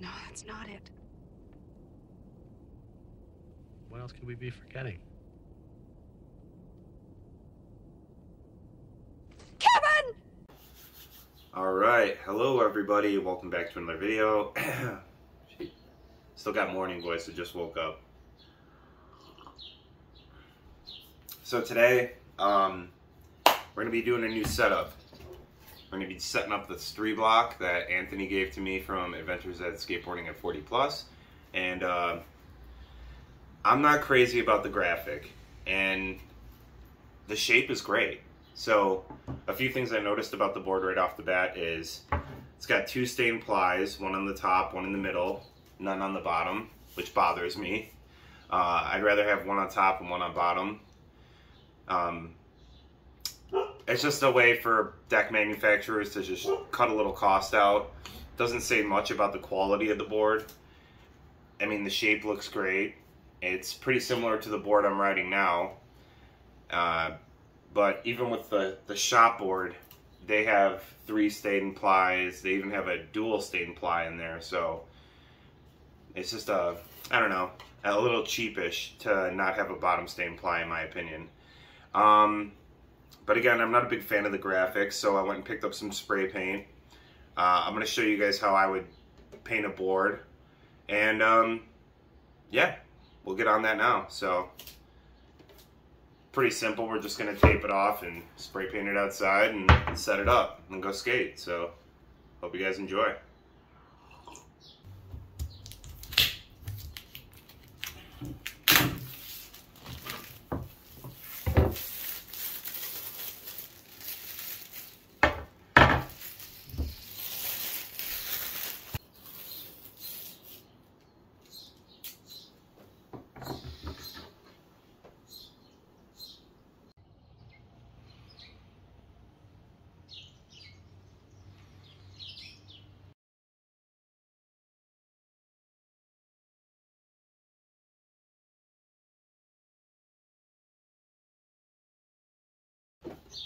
No, that's not it. What else could we be forgetting? Kevin! Alright, hello everybody, welcome back to another video. Still got morning voice, so just woke up. So today, we're going to be doing a new setup. We're going to be setting up this 3-block that Anthony gave to me from Adventures at Skateboarding at 40 Plus. And I'm not crazy about the graphic, and the shape is great. So a few things I noticed about the board right off the bat is it's got 2 stained plies, one on the top, one in the middle, none on the bottom, which bothers me. I'd rather have one on top and one on bottom. It's just a way for deck manufacturers to just cut a little cost out. Doesn't say much about the quality of the board. I mean, the shape looks great. It's pretty similar to the board I'm riding now. But even with the shop board, they have 3 stained plies. They even have a dual stained ply in there. So it's just I don't know, a little cheapish to not have a bottom stained ply in my opinion. But again, I'm not a big fan of the graphics, so I went and picked up some spray paint. I'm going to show you guys how I would paint a board. And yeah, we'll get on that now. So pretty simple. We're just going to tape it off and spray paint it outside and set it up and go skate. So hope you guys enjoy.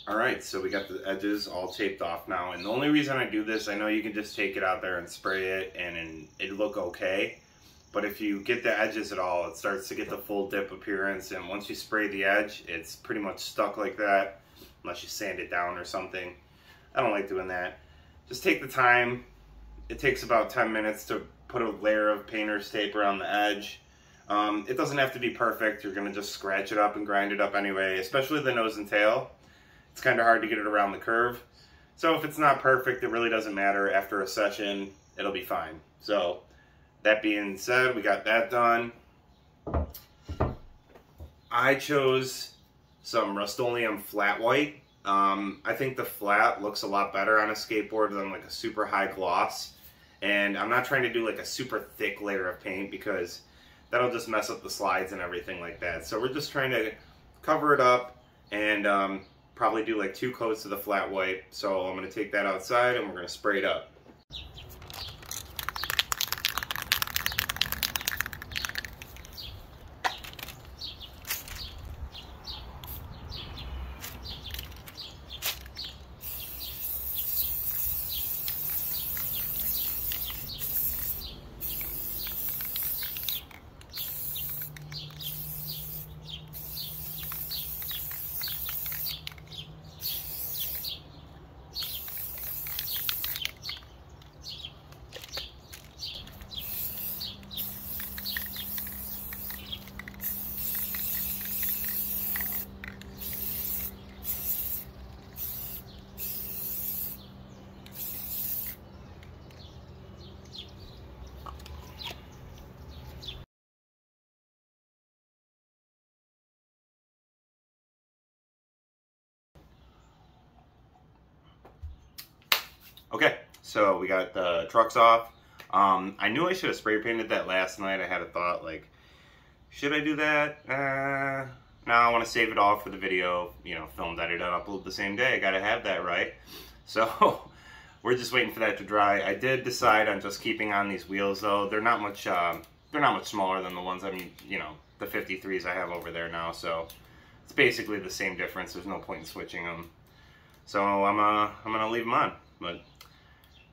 Alright, so we got the edges all taped off now, and the only reason I do this, I know you can just take it out there and spray it and it'll look okay, but if you get the edges at all, it starts to get the full dip appearance, and once you spray the edge, it's pretty much stuck like that, unless you sand it down or something. I don't like doing that. Just take the time. It takes about 10 minutes to put a layer of painter's tape around the edge. It doesn't have to be perfect. You're going to just scratch it up and grind it up anyway, especially the nose and tail. It's kind of hard to get it around the curve. So if it's not perfect, it really doesn't matter. After a session, it'll be fine. So that being said, we got that done. I chose some Rust-Oleum flat white. I think the flat looks a lot better on a skateboard than like a super high gloss. And I'm not trying to do like a super thick layer of paint because that'll just mess up the slides and everything like that. So we're just trying to cover it up and probably do like 2 coats of the flat white. So I'm going to take that outside and we're going to spray it up. Okay, so we got the trucks off. I knew I should have spray painted that last night. I had a thought like, should I do that? No, I want to save it all for the video, you know, filmed, edited, upload the same day. I gotta have that right. So we're just waiting for that to dry. I did decide on just keeping on these wheels though. They're not much smaller than the ones you know, the 53s I have over there now. So it's basically the same difference. There's no point in switching them. So I'm gonna leave them on. But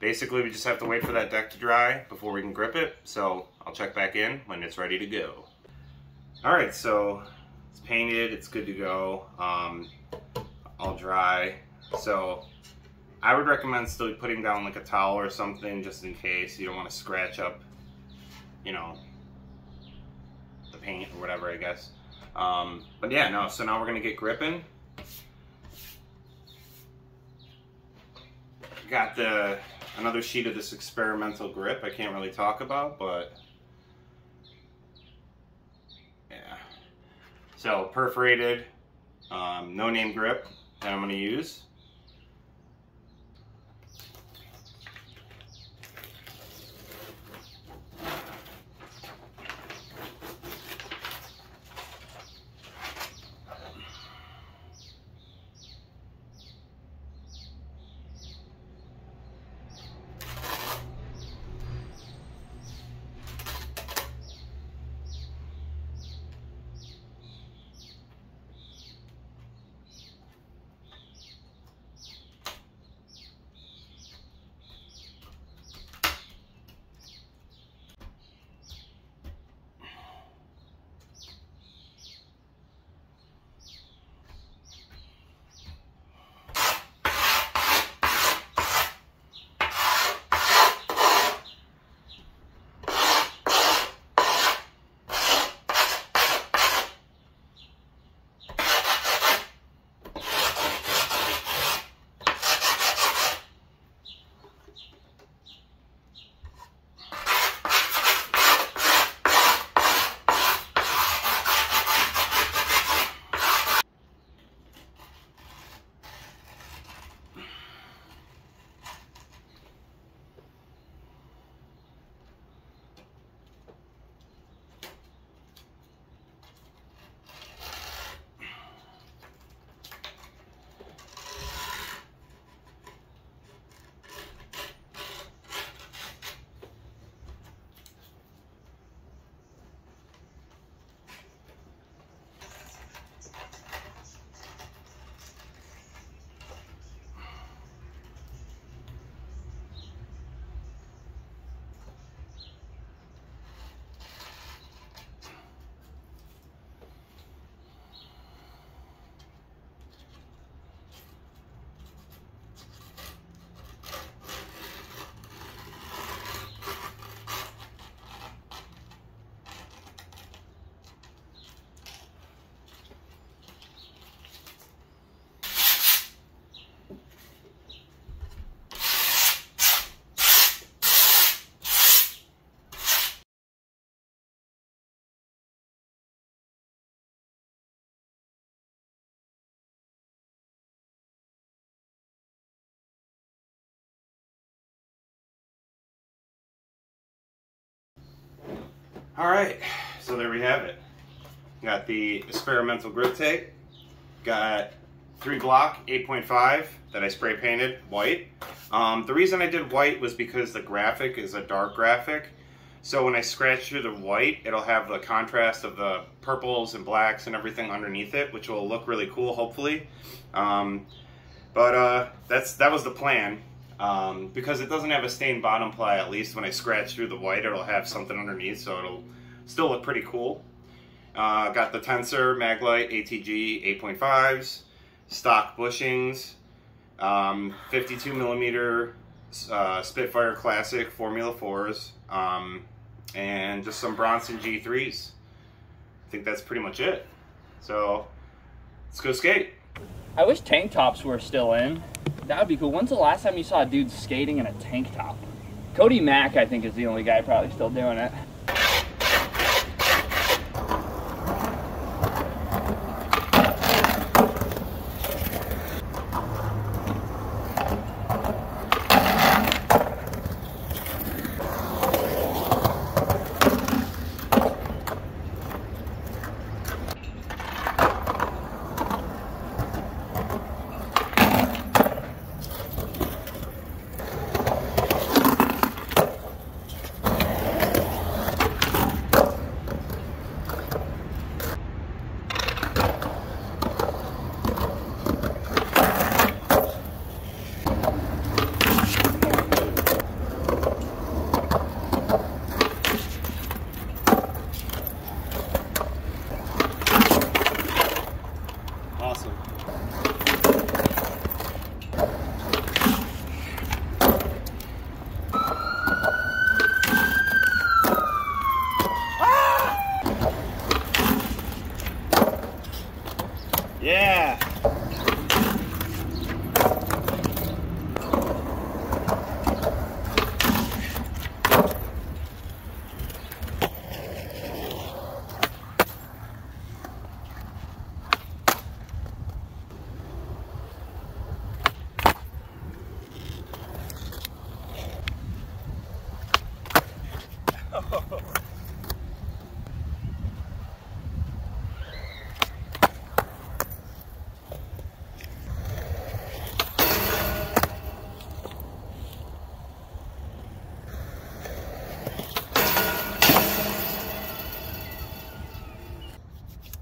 basically we just have to wait for that deck to dry before we can grip it. So I'll check back in when it's ready to go. All right, so it's painted, it's good to go, all dry. So I would recommend still putting down like a towel or something just in case you don't want to scratch up, you know, the paint or whatever, I guess. But yeah, no, so now we're gonna get gripping. Got another sheet of this experimental grip I can't really talk about, but yeah. So perforated, no name grip that I'm gonna use. All right, so there we have it. Got the experimental grip tape. Got 3 block 8.5 that I spray painted white. The reason I did white was because the graphic is a dark graphic. So when I scratch through the white, it'll have the contrast of the purples and blacks and everything underneath it, which will look really cool, hopefully. That was the plan. Because it doesn't have a stained bottom ply, at least when I scratch through the white, it'll have something underneath, so it'll still look pretty cool. Got the Tensor Maglite ATG 8.5s, stock bushings, 52mm Spitfire Classic Formula 4s, and just some Bronson G3s. I think that's pretty much it. So, let's go skate. I wish tank tops were still in. That would be cool. When's the last time you saw a dude skating in a tank top? Cody Mack, I think, is the only guy probably still doing it.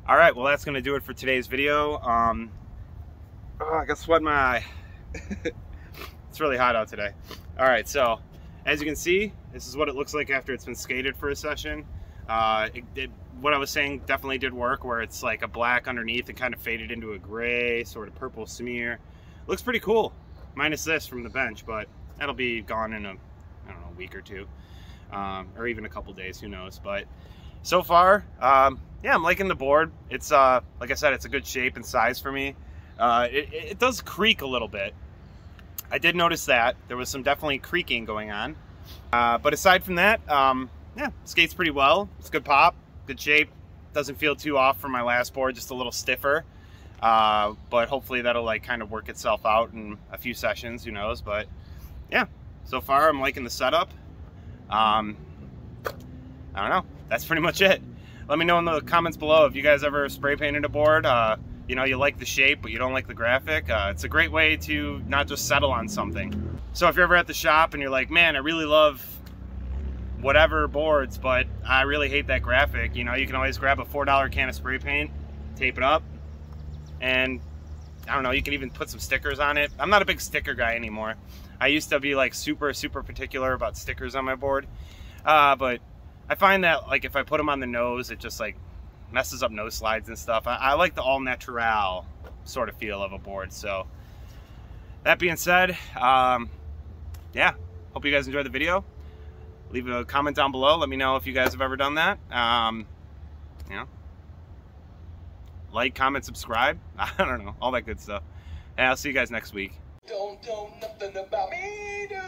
All right, well, that's gonna do it for today's video. I got sweat in my eye. It's really hot out today. All right, so as you can see, this is what it looks like after it's been skated for a session. What I was saying definitely did work, where it's like a black underneath and kind of faded into a gray, sort of purple smear. Looks pretty cool, minus this from the bench, but that'll be gone in a, I don't know, week or two, or even a couple days, who knows. But so far, yeah, I'm liking the board. It's, like I said, it's a good shape and size for me. It does creak a little bit. I did notice that. There was some definitely creaking going on. But aside from that, yeah, skates pretty well. It's good pop, good shape. Doesn't feel too off from my last board, just a little stiffer. But hopefully that'll like kind of work itself out in a few sessions, who knows. But yeah, so far I'm liking the setup. I don't know, that's pretty much it. Let me know in the comments below if you guys ever spray painted a board. You know, you like the shape, but you don't like the graphic. It's a great way to not just settle on something. So if you're ever at the shop and you're like, man, I really love whatever boards, but I really hate that graphic, you know, you can always grab a $4 can of spray paint, tape it up, and I don't know, you can even put some stickers on it. I'm not a big sticker guy anymore. I used to be like super particular about stickers on my board, but I find that like if I put them on the nose, it just like messes up nose slides and stuff. I like the all natural sort of feel of a board. So that being said, yeah, hope you guys enjoyed the video. Leave a comment down below. Let me know if you guys have ever done that. You know, like, comment, subscribe. I don't know, all that good stuff. And I'll see you guys next week. Don't know nothing about me, dude.